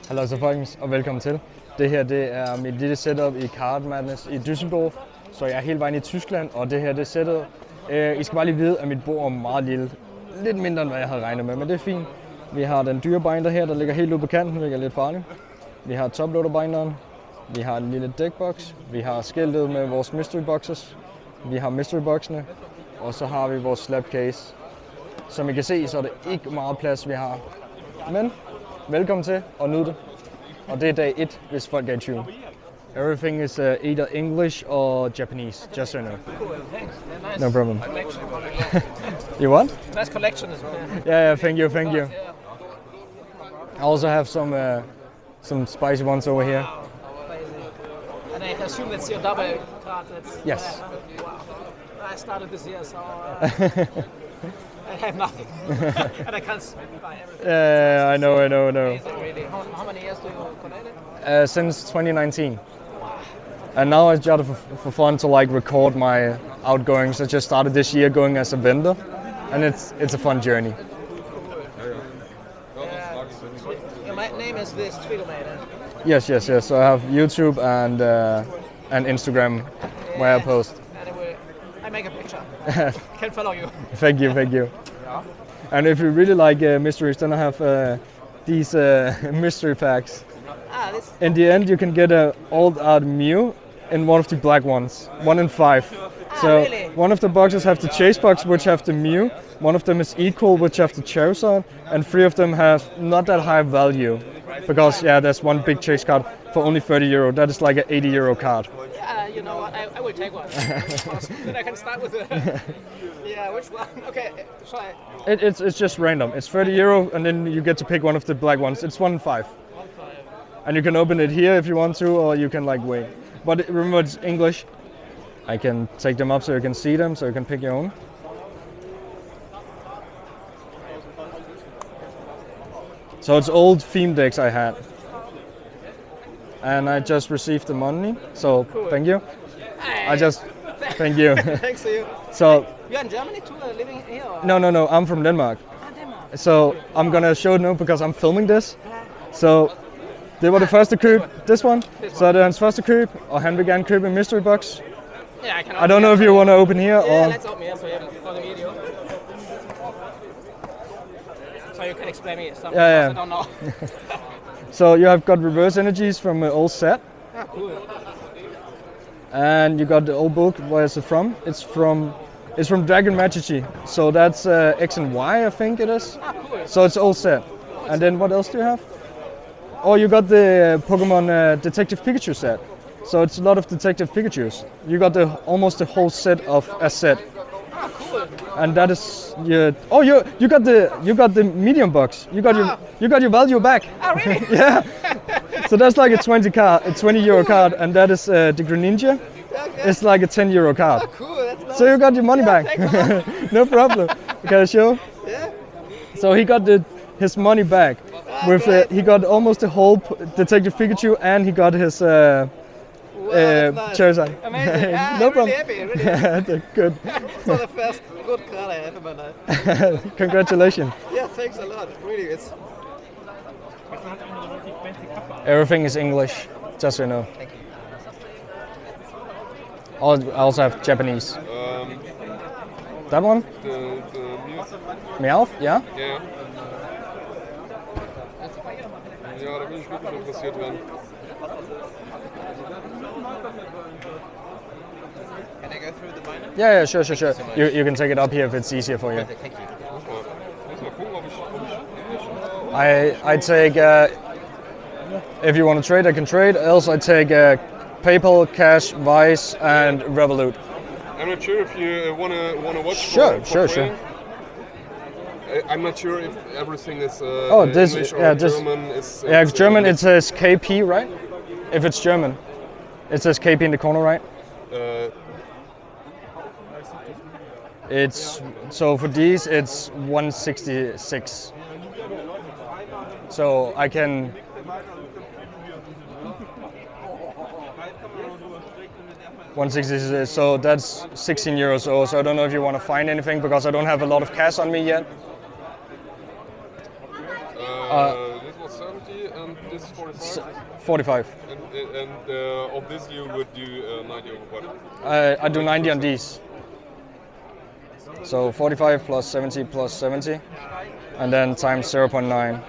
Hallo så folkens, og velkommen til. Det her det er mit lille setup i Cardmadness i Düsseldorf. Så jeg er hele vejen i Tyskland, og det her det er setup. I skal bare lige vide, at mit bord er meget lille. Lidt mindre end hvad jeg havde regnet med, men det er fint. Vi har den dyre binder her, der ligger helt ude på kanten, hvilket er lidt farligt. Vi har toploader-binderen. Vi har en lille deckbox. Vi har skiltet med vores mystery boxes. Vi har mystery boxene. Og så har vi vores slab case. Som I kan se, så er det ikke meget plads, vi har. Men velkommen til, og nyd det. Og det er dag 1, hvis folk er i tvivl. Everything is either English or Japanese, just so you know. Cool, thanks. Nice. No problem. Collection. You want? Nice collection. Yeah, thank you. I also have some spicy ones over here. And I assume that's your double card. Yes. Wow. I started this year, so I have nothing. And I can't buy everything. Yeah, I know. Amazing, really. How many years do you collect it? Since 2019. And now I just for fun to like record my outgoings. I just started this year going as a vendor, and it's a fun journey. My name is this Twigomate. Yes. So I have YouTube and Instagram where I post. And I make a picture. Can follow you. Thank you. And if you really like mysteries, then I have these mystery packs. This. In the end, you can get a old art Mew in one of the black ones, 1 in 5. So really? one of the boxes have the chase box, which have the Mew. One of them is equal, which have the Charizard, and 3 of them have not that high value, because there's one big chase card for only €30. That is like an €80 card. You know what? I will take one. Then I can start with the. Which one? Okay, try. It's just random. It's €30, and then you get to pick one of the black ones. It's 1 in 5. And you can open it here if you want to, or you can like wait. But remember, it's English. I can take them up so you can see them, so you can pick your own. So it's old theme decks I had. And I just received the money, so cool. Thank you. Thank you. Thanks to you. So you're in Germany too, living here? Or? No, I'm from Denmark. Denmark. So I'm gonna show it now because I'm filming this. Så det var det første køb, this one. Så det er hans første køb, og han vil gerne købe en mystery box. I don't know if you want to open here or... let's open here for the video. So you can explain me something I don't know. So you have got reverse energies from an old set. Cool. And you got the old book. Where is it from? It's from Dragon Majesty. So that's X and Y, I think it is. Cool. So it's old set. And then what else do you have? Oh, you got the Pokemon Detective Pikachu set. So it's a lot of Detective Pikachus. You got almost the whole set of a set. Cool. And that is you got the medium box. You got your value back. Oh really? Yeah. So that's like a €20 card, and that is the Greninja. Okay. It's like a €10 card. Oh, cool. That's nice. So you got your money back. Thanks a lot. No problem. Can I show? Yeah. So he got his money back. He got almost the whole Detective Pikachu, and he got his Nice. Charizard. Amazing. No I'm problem. Really happy. Good. So the first good card I have in my life. Congratulations. Yeah, thanks a lot. Really, it's. Everything is English, just so you know. Thank you. I also have Japanese. That one? The Meowth? Yeah? Ja, da bin ich wirklich interessiert dran. Can I go through the binder? Yeah, sure. You can take it up here if it's easier for you. Thank you. Muss mal gucken, ob ich I take, if you want to trade, I can trade. Else I take PayPal, Cash, Vice, and Revolut. I'm not sure if you wanna watch. Sure. playing. I'm not sure if everything is this English or this German. It's German. It says KP, right? If it's German, it says KP in the corner, right? It's so for these it's 166. So I can. €166, so that's €16. So I don't know if you want to find anything because I don't have a lot of cash on me yet. This was 70 and this is 45. 45. And of this you would do 90 over what? I do 90 on these. So 45 plus 70 plus 70, and then times 0.9.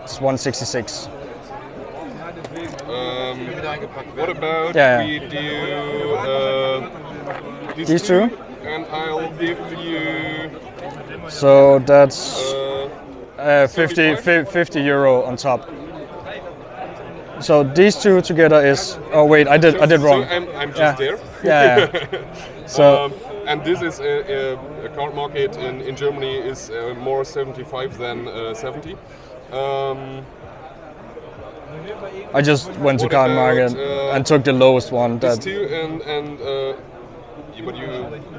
It's 166. What about we do these two? And I'll give you... So that's 50 euro on top. So these two together is... Oh wait, I did wrong. So I'm just there. Yeah. So... and this is a card market in Germany is more 75 than 70. I just went to card market and took the lowest one. These two but you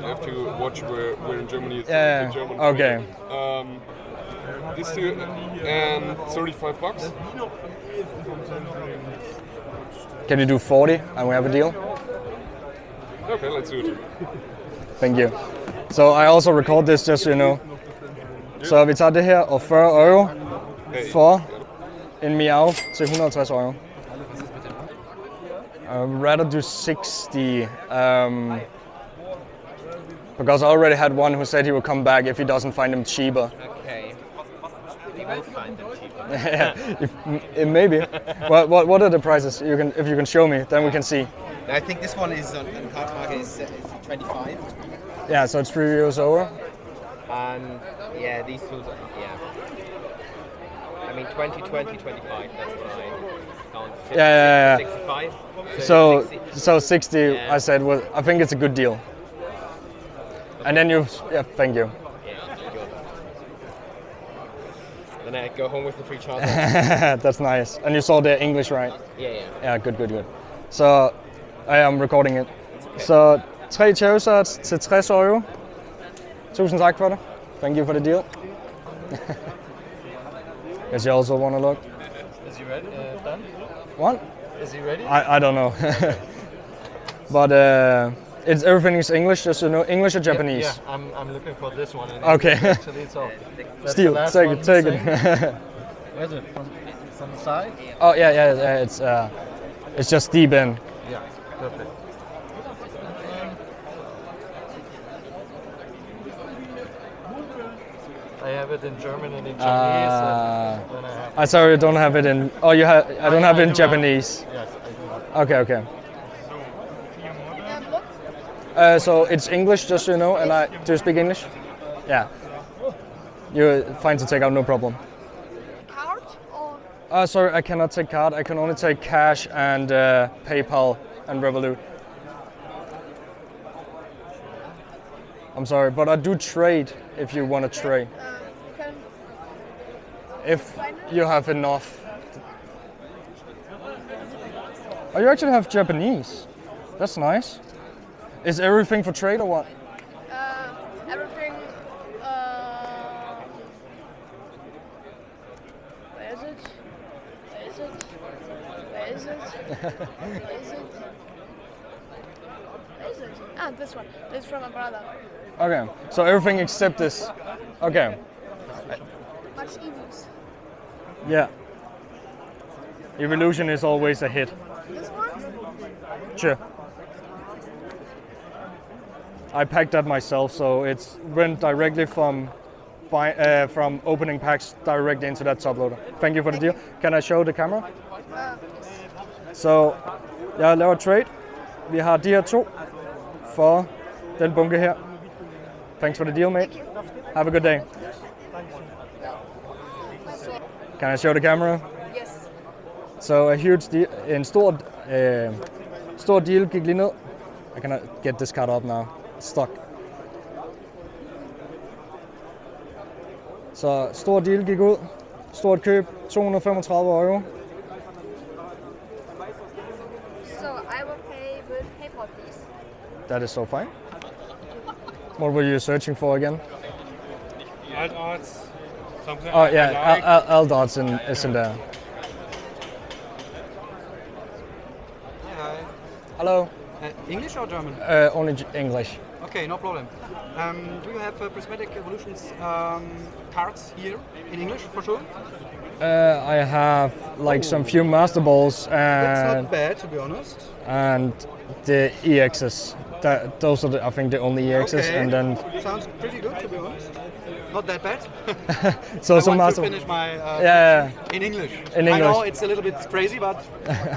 have to watch where in Germany it's the German. Okay. These two and 35 bucks. Can you do 40 and we have a deal? Okay, let's do it. Thank you. So I also record this just so you know. Så vi tager det her og 40 euro for en miau til 150 euro. I'd rather do 60 because I already had one who said he would come back if he doesn't find them cheaper. Okay. We will find them cheaper. Yeah, maybe. What are the prices? If you can show me, then we can see. I think this one is on card market is 25. Yeah, so it's 3 euros over. And yeah, these two, yeah. I mean 20, 20, 25, that's what I count. 50, Yeah. 65. So 60, Yeah. I said, well, I think it's a good deal. And then thank you. Yeah, good. Then I go home with the free charger. That's nice. And you saw the English, right? Yeah. Yeah, good. So I am recording it. Så 3 cherryshots til 60 euro. Tusind tak for det. Thank you for the deal. Guess you also want to look. Is he ready? Done? What? Is he ready? I don't know. But everything is English, just so you know. English or Japanese? Yeah, I'm looking for this one. Okay. Actually, so that's Steal, the last take one it, take missing. it. Where's it? From the side? Oh yeah, it's just deep in. Yeah, perfect. I have it in German and in Chinese. And then I have. I sorry, I don't have it in. Oh, you have. I don't have it in Japanese. Yes, I do have. Okay. So it's English, just so you know. And do you speak English? Yeah. You're fine to take out, no problem. Card or? Sorry, I cannot take card. I can only take cash and PayPal and Revolut. I'm sorry, but I do trade if you want to trade. If you have enough. Oh, you actually have Japanese. That's nice. Is everything for trade or what? Everything. Where is it? Where is it? Where is it? Where is it? Where is it? Ah, this one. This is from my brother. Okay, so everything except this. Okay. Much EVs. Yeah. Evolution is always a hit. This one? Sure. I packed that myself, so it went directly from opening packs directly into that top loader. Thank you for the deal. Can I show the camera? Så jeg laver trade. Vi har de her to for den bunke her. Thanks for the deal, mate. Have a good day. Can I show the camera? Yes. So a huge deal, en stor deal gik lige ned. I cannot get this card up now. It's stuck. Så stor deal gik ud. Stort køb, 235 euro. So I will pay with PayPal, please. That is so fine. What were you searching for again? Alt odds. Something Oh yeah, L dots is in there. Hi. Hello. English or German? Only English. Okay, no problem. Do you have prismatic evolutions cards here in English for sure? I have like some few master balls That's not bad, to be honest. and the EXs. Those are I think the only EXs, Okay. and then Sounds pretty good, to be honest. Not that bad. so I some want to master. finish my Yeah, in English. In I know English. it's a little bit crazy, but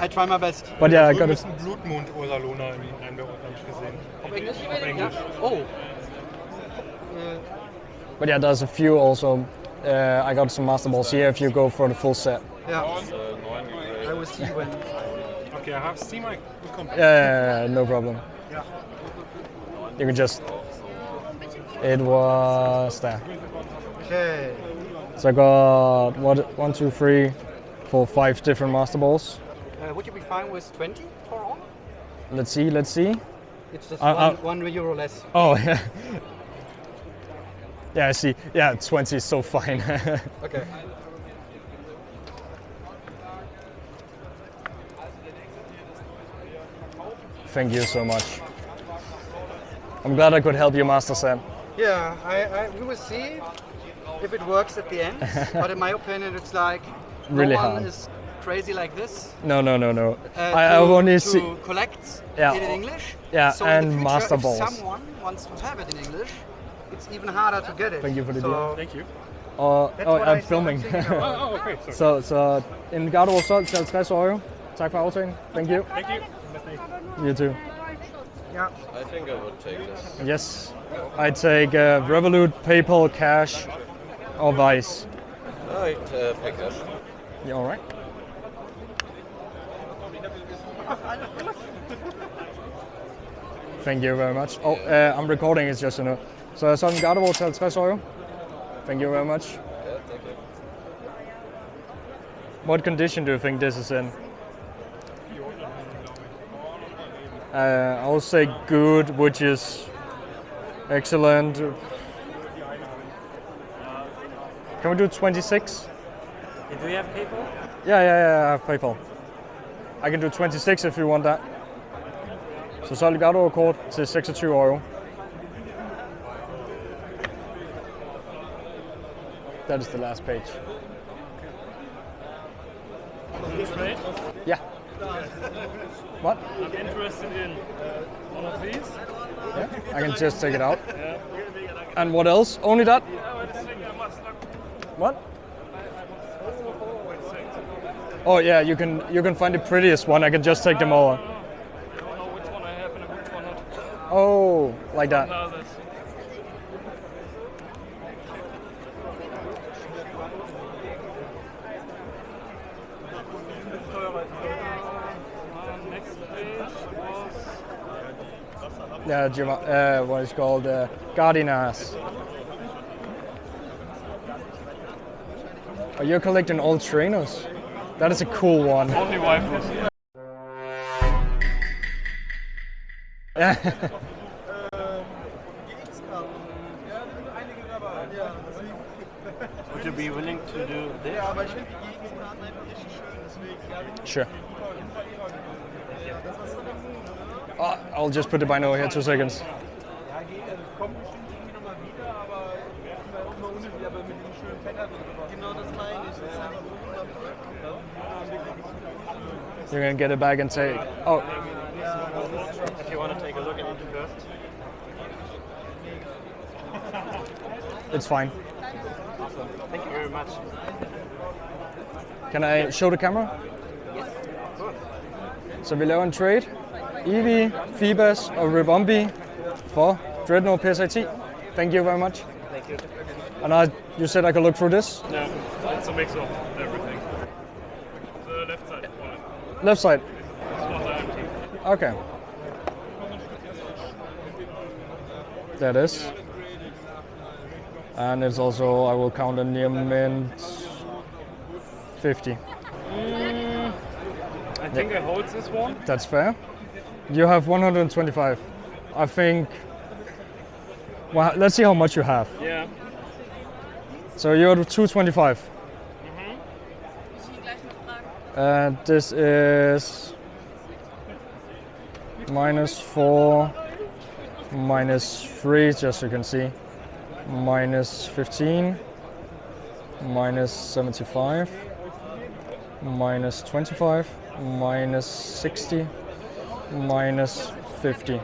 I try my best. but yeah, I got it. Ein Blutmond-Ursalona eingeordnet, habe ich gesehen. Auf Englisch? Auf Englisch. Ja. Oh. But yeah, there's a few also. I got some master balls here if you go for the full set. Yeah. I will see when. Okay, I have Steam bekommen. Yeah, no problem. You can just. It was there. Okay. So I got 1, 2, 3, 4, 5 different master balls. Would you be fine with 20 for all? Let's see. It's just €1 less. Oh yeah. Yeah, I see. Yeah, 20 is so fine. Okay. Thank you so much. I'm glad I could help you master set. Yeah, we will see if it works at the end. But in my opinion, it's like Really no one hard. is crazy like this. No. I've only see. collect Yeah. it in English. Yeah, so in and the future, master if balls. someone wants to have it in English, it's even harder to get it. Thank you for the so, deal. Thank you. That's Oh, what I'm I filming. think of. Okay, sorry. så en garderobe solgt til 50 euro. Tak for aftalen. Thank you. Thank you. You too. Yeah. I think I would take this. Yes. I take Revolut, PayPal, Cash, or Vice. I'd pick this. You all right? Thank you very much. Oh, I'm recording, it's just so you know. Så sådan en garderobe til 50 euro. Thank you very much. Yeah, thank you. What condition do you think this is in? I'll say good, which is excellent. Can we do 26? Do you have PayPal? Yeah, I have PayPal. I can do 26 if you want that. Så solgt garderobekort til 26 euro. That is the last page. Trade. Yeah. What? I'm interested in one of these. Yeah, I can just take it out. And what else? Only that? What? Oh yeah, you can find the prettiest one. I can just take them all. I don't know which one I have and which one not. Oh, like that. Now this. Next page was Yeah, what is called Gardinas. Oh, you're collecting old trainers. That is a cool one. only waifus. Would you be willing to do this? Sure. I'll just put the binder over here 2 seconds. You're gonna get it back and say, oh, If you want to take a look at it first. it's fine. Thank you very much. Can I show the camera? Yes, of course. Så vi laver en trade. Eevee, Phoebus og Ribombi for Dreadnought PSA 10. Thank you very much. Thank you. And you said I could look through this? No, it's a mix of everything. The left side. Left side. This one's empty. Okay. There it is. And it's also, I will count a near mint 50. I think I hold this one. That's fair. You have 125. I think, well, let's see how much you have. Yeah. So you're at 225. And this is -4, -3, just so you can see, -15, -75. minus 25, minus 60, minus 50.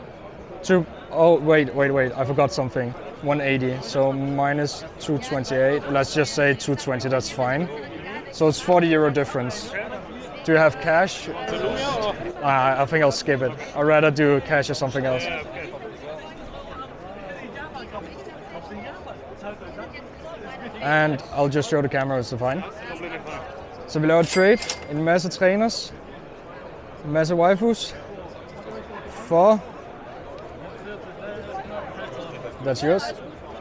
Oh, wait, I forgot something. 180, so minus 228. Let's just say 220, that's fine. So it's 40 euro difference. Do you have cash? I think I'll skip it. I'd rather do cash or something else. And I'll just show the camera, it's fine. Så vi laver et trade, en masse trainers, en masse waifus, for, that's yours,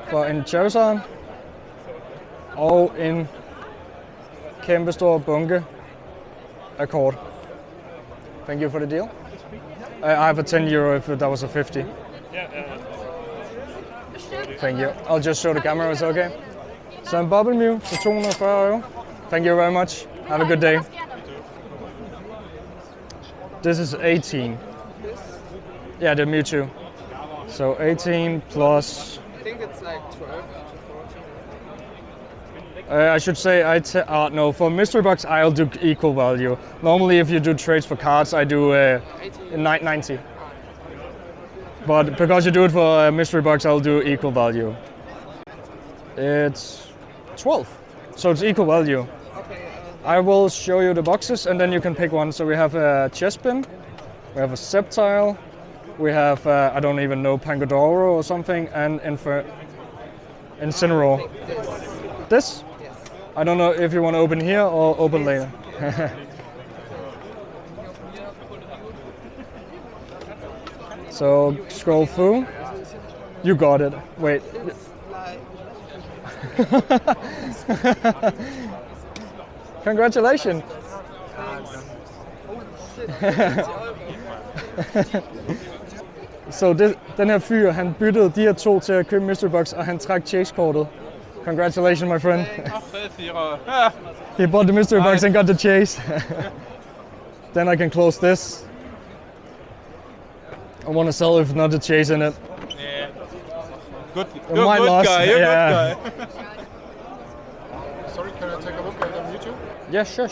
for en Charizard, og en kæmpe stor bunke af kort. Thank you for the deal. I have a 10 euro if that was a 50. Thank you. I'll just show the camera, it's okay. Så en Bubble Mew for 240 euro. Thank you very much. Have a good day. This is 18. Yeah, the Mewtwo. So 18 plus... I think it's like 12 to 14. I should say, no, for mystery box I'll do equal value. Normally if you do trades for cards I do 90. But because you do it for mystery box I'll do equal value. It's 12, so it's equal value. I will show you the boxes and then you can pick one. So we have a Chespin, we have a Sceptile, we have, I don't even know, Pangodoro or something, and Incineroar. This? I don't know if you want to open here or open later. So scroll through. You got it. Wait. Congratulations. Så den her fyr, han byttede de her to til at købe mystery box, og han trak chase-kortet. Congratulations, my friend. He bought the mystery box and got the chase. Then I can close this. I want to sell if not the chase in it. Yeah. Good My loss. guy. You're Yeah. good guy. Sorry, can I take a look at YouTube? Yeah, sure.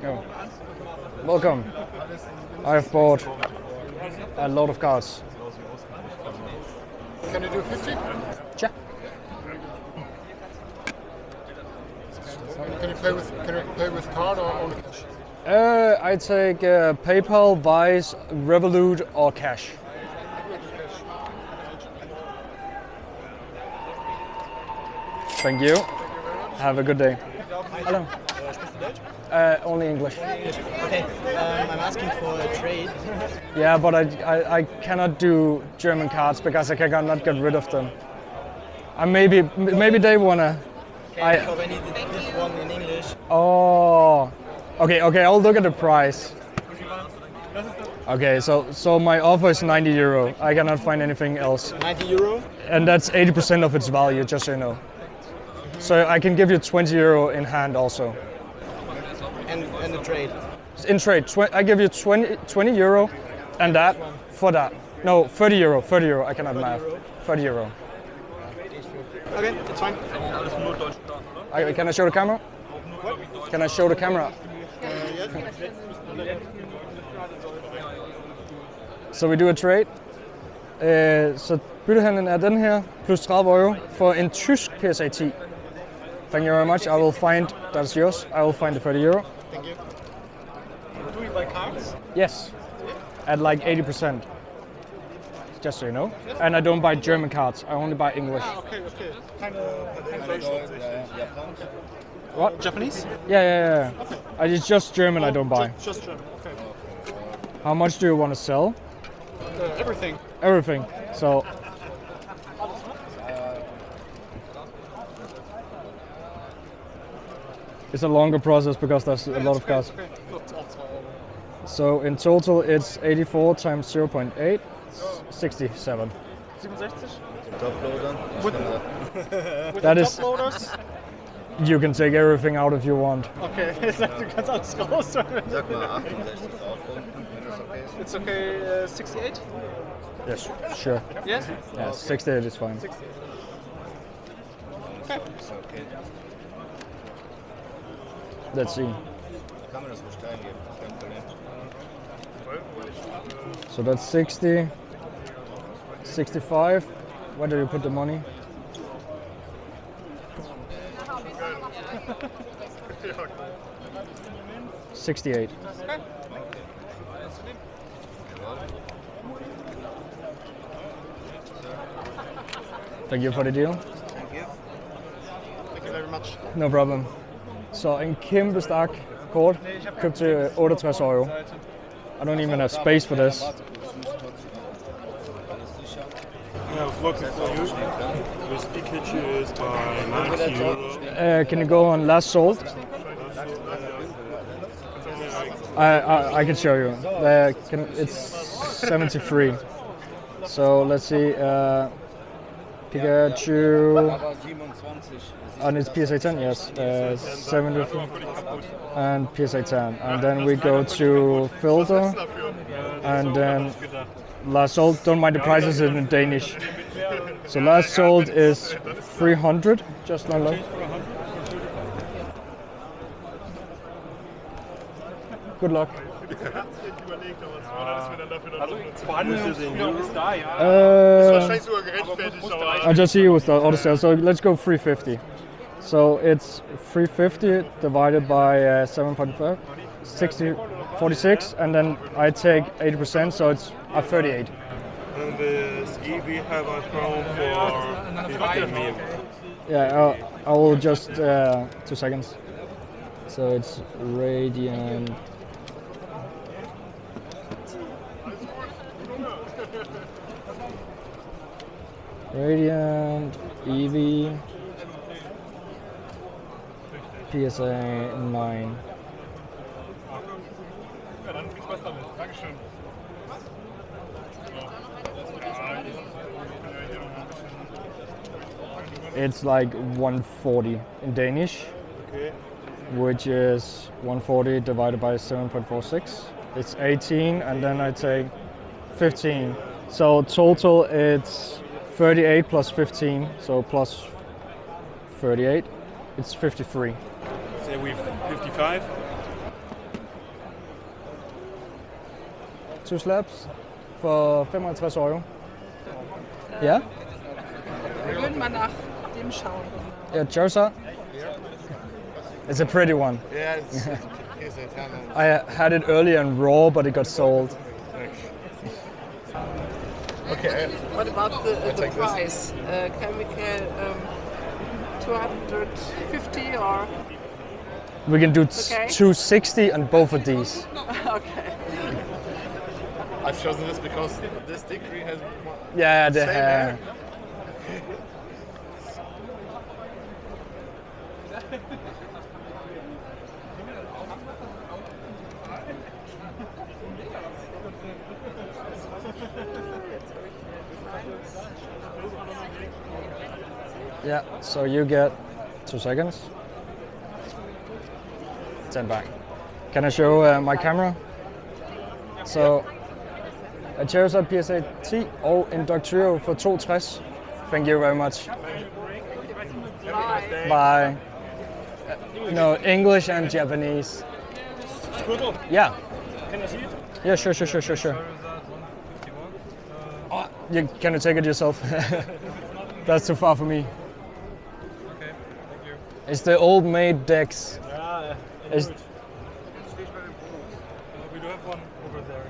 Oh. Welcome. I've bought a lot of cards. Can you do 50? Sure. Can you pay with card or only cash? I take PayPal, Wise, Revolut, or cash. Thank you. Have a good day. Hello. Only English. Okay, I'm asking for a trade. Yeah, but I cannot do German cards because I cannot get rid of them. Maybe they wanna. Okay, because I need this one in English. Oh. Okay. I'll look at the price. Okay, so my offer is 90 euro. I cannot find anything else. 90 euro? And that's 80% of its value, just so you know. So I can give you 20 euro in hand also. And the trade? In trade, I give you 20 euro and that for that. No, 30 euro. I cannot math. 30 euro. Okay, it's fine. Can I show the camera? What? Can I show the camera? Yes. So we do a trade. Så byttehandlen er den her, plus 30 euro for en tysk PSA 10. Thank you very much. I will find, that's yours. I will find the 30 euro. Thank you. Do we buy cards? Yes, at like 80%. Just so you know. And I don't buy German cards. I only buy English. Okay. What? Japanese? Yeah. Okay. It's just German I don't buy. Just German, okay. How much do you want to sell? Everything. Everything. So. It's a longer process because there's a lot of cards. Okay. So in total it's 84 times 0.8, 67. 67? Toploader. With That the is- top loaders? You can take everything out if you want. Okay, du kannst alles raus. Sag mal 68 aufrunden, wenn das okay ist. It's okay, 68? Yes, sure. Yes? Yeah, 68 is fine. Okay. Ist okay. Let's see. Kann man das ruhig eingeben? Kein Problem. So that's 60, 65. Where do you put the money? $68. Thank you for the deal. Thank you. Thank you very much. No problem. Så en kæmpe stak kort, købt til 68 euro. I don't even have space for this. I was looking for you. The speakage is by 90 euro. Can you go on last sold? I can show you. It's 73. So let's see. Pikachu. And it's PSA 10, yes. 73. And PSA 10. And then we go to filter. And then last sold. Don't mind the prices in Danish. So last sold is 300. Just not low. Good luck. I just see it with the auto sale. So let's go 350. So it's 350 divided by 7.5, 60, 46, and then I take 80%, so it's 38. And the ski we have a crown for 15 mil. Yeah, I will just 2 seconds. So it's radiant. Radiant, EV, PSA 9. Ja, dann viel Spaß damit. Dankeschön. It's like 140 in Danish, Okay. which is 140 divided by 7.46. It's 18, and then I take 15. So total it's 38 plus 15, so plus 38. It's 53. Say we 55. 2 slabs for 55 euro. Yeah? Wir würden mal nach dem schauen. Yeah, Charizard? It's a pretty one. Yeah, it's I had it earlier in raw, but it got sold. Okay. What about the price? Can we get 250 or? We can do Okay. 260 on both of these. Okay. I've chosen this because this degree has Yeah, the Same hair. Yeah, so you get 2 seconds. 10 back. Can I show my camera? So, a Charizard PSA 10 og en Doctrio for 62. Thank you very much. Bye. Bye. No, English and Japanese. Squirtle, Yeah. can I see it? Yeah, sure. Oh, can you take it yourself? That's too far for me. Okay, thank you. It's the old maid decks. Yeah, It's, we do have one over there.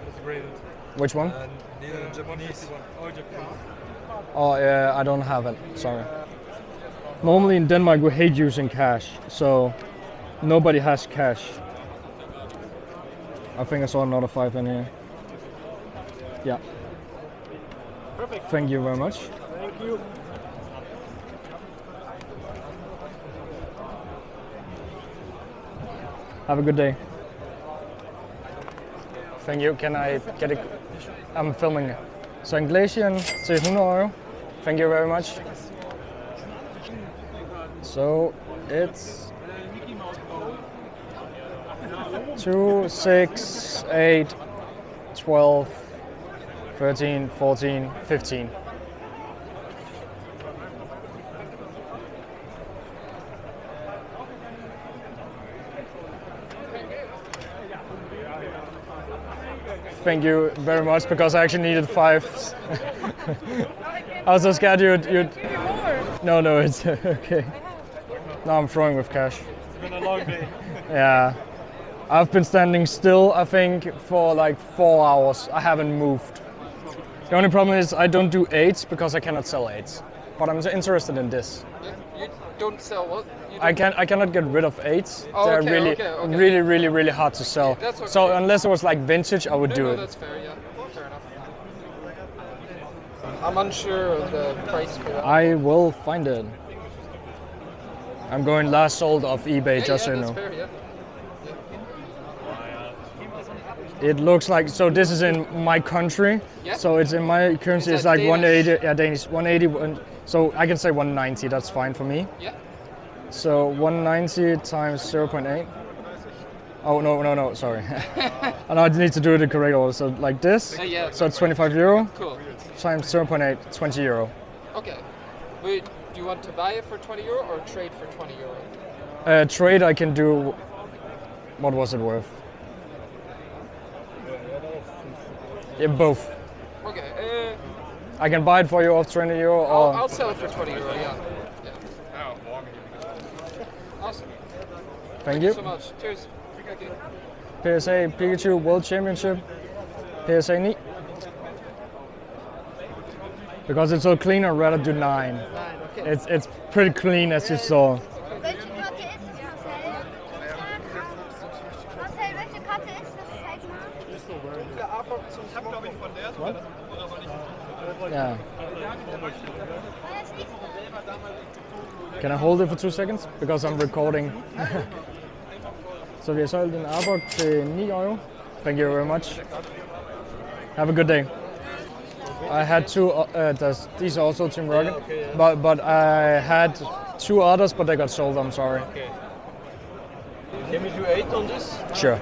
It's graded. which one? And the Japanese one. Oh, Japanese. Oh, yeah, I don't have it. Sorry. Normally in Denmark we hate using cash, so nobody has cash. I think I saw another 5 in here. Yeah. Perfect. Thank you very much. Thank you. Have a good day. Thank you. Can I get it? I'm filming it. Så en glacian til 100 euro. Thank you very much. So it's 2, 6, 8, 12, 13, 14, 15. Thank you very much, because I actually needed 5. I was so scared you'd... No, it's okay. Now I'm throwing with cash. It's been a long day. Yeah. I've been standing still, I think, for like 4 hours. I haven't moved. The only problem is I don't do 8s because I cannot sell 8s. But I'm interested in this. You don't sell what? I cannot get rid of 8s. Oh, They're okay, really hard to sell. That's okay. So unless it was like vintage, I would do it. That's fair, yeah. Fair enough. I'm unsure of the price for that. I will find it. I'm going last sold off eBay, just so you know. Fair, yeah. It looks like, so this is in my country, Yeah. so it's in my currency, Is it's that like Danish? 180, yeah, Danish, 180, so I can say 190, that's fine for me. Yeah. So 190 times 0.8. Oh, no, sorry. And I need to do it the correct order, so like this, Yeah. so it's 25 euro, Cool. times 0.8, 20 euro. Okay. Wait, do you want to buy it for 20 euro or trade for 20 euro? Trade I can do, what was it worth? Yeah, both. Okay. I can buy it for you off 20 euro or... I'll sell it for 20 euro, yeah. Awesome. Thank you. So much. Cheers. Okay. PSA Pikachu World Championship. PSA 9. Because it's so clean, I'd rather do 9. Okay. It's pretty clean, as you saw. Welche Karte ist das, Marcel? Marcel, welche Karte ist das? Zeig mal. Yeah. Can I hold it for 2 seconds? Because I'm recording. Så vi har solgt en Arbok til 9 euro. Thank you very much. Have a good day. I had 2, these are also Team Rocket, but I had 2 others, but they got sold, I'm sorry. Can we do 8 on this? Sure.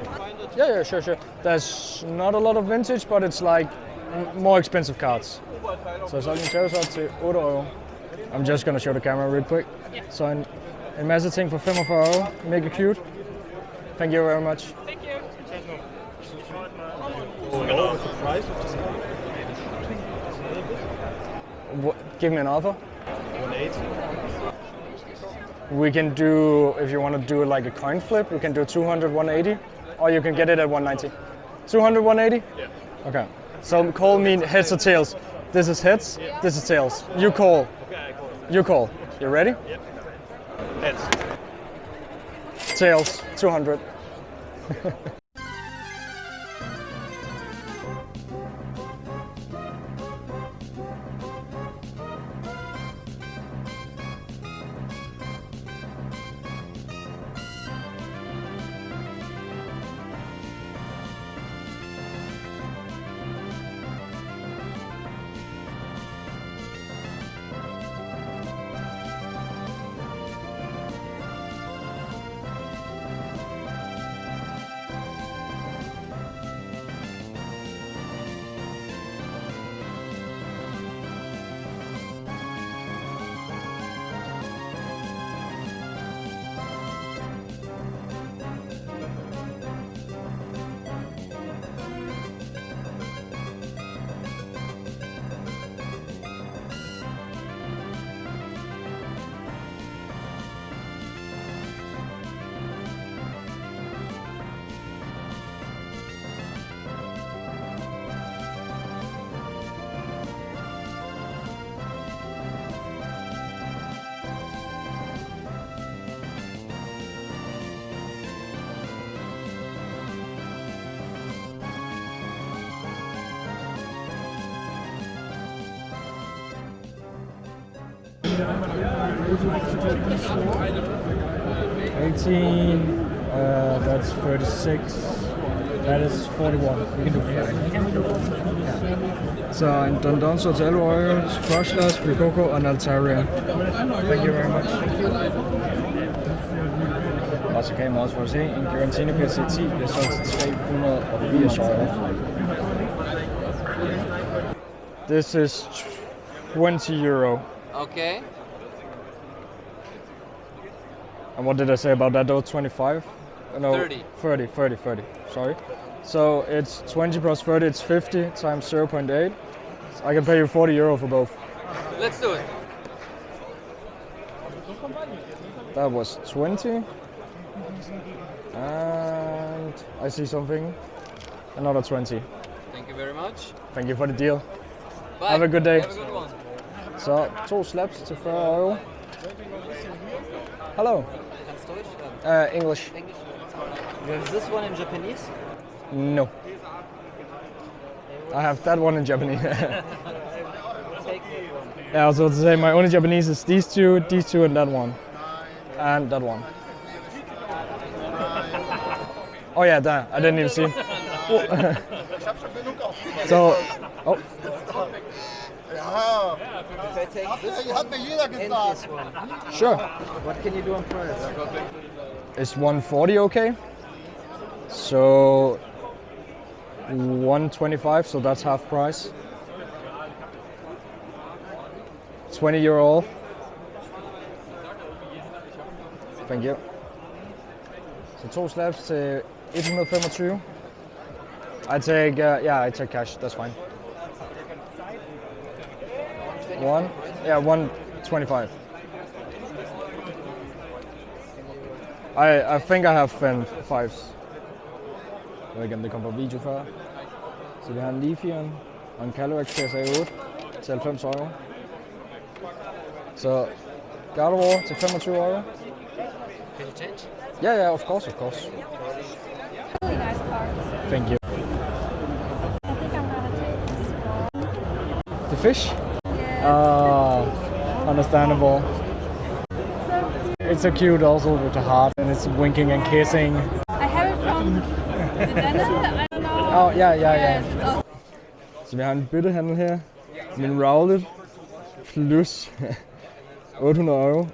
Yeah, sure. There's not a lot of vintage, but it's like more expensive cards. Så jeg solgte en Charizard til 8 euro. I'm just gonna show the camera real quick. Så en masse ting for 45 euro. Mega cute. Thank you very much. Thank you. What's the price of this card? Give me an offer. 180. We can do, if you want to do like a coin flip, you can do 200, 180, or you can get it at 190. 200, 180? Yeah. Okay. So call me heads or tails. This is heads, this is tails. You call. Okay, I call it. You call. You ready? Yep. Heads. Tails, 200. $18, that's 36. That is 41. We can do 40. Så en Don så til 11 euro, Froshlers, Frikoko og en Altaria. Thank you very much. Og så kan I også få at se, en Garantino PC10 bliver solgt til 380 euro. This is 20 euro. Okay. And what did I say about that though? 25? No, 30. 30. Sorry. So it's 20 plus 30, it's 50 times 0.8. So I can pay you 40 euro for both. Let's do it. That was 20. And I see something. Another 20. Thank you very much. Thank you for the deal. Bye. Have a good day. Have a good one. Så 2 slabs til 40 euro. Hello. English. Is this one in Japanese? No. I have that one in Japanese. Yeah, I was about to say my only Japanese is these two, and that one. And that one. Oh yeah, that. I didn't even see. So, oh. If I take this one and this one, Sure. what can you do on price? Is 140 okay? So 125, so that's half price. 20 euro off. Thank you. Så 2 slabs til 125. I take I take cash. That's fine. 125. I think I have 5s. Jeg ved ikke om det kom på video før. Så vi har en Leafien og en Calorex PSA 8 til 90 euro. Så God of War til 25 euro. Can you change? Yeah, of course. Really nice cards. Thank you. I think I'm gonna take this one. The fish? Yes. Understandable. So cute. It's so cute also with the heart and it's winking and kissing. I have it from denne, I don't know. Oh, yeah. Yes, it's also Så vi har en byttehandel her. Min Rowlet plus 800 euro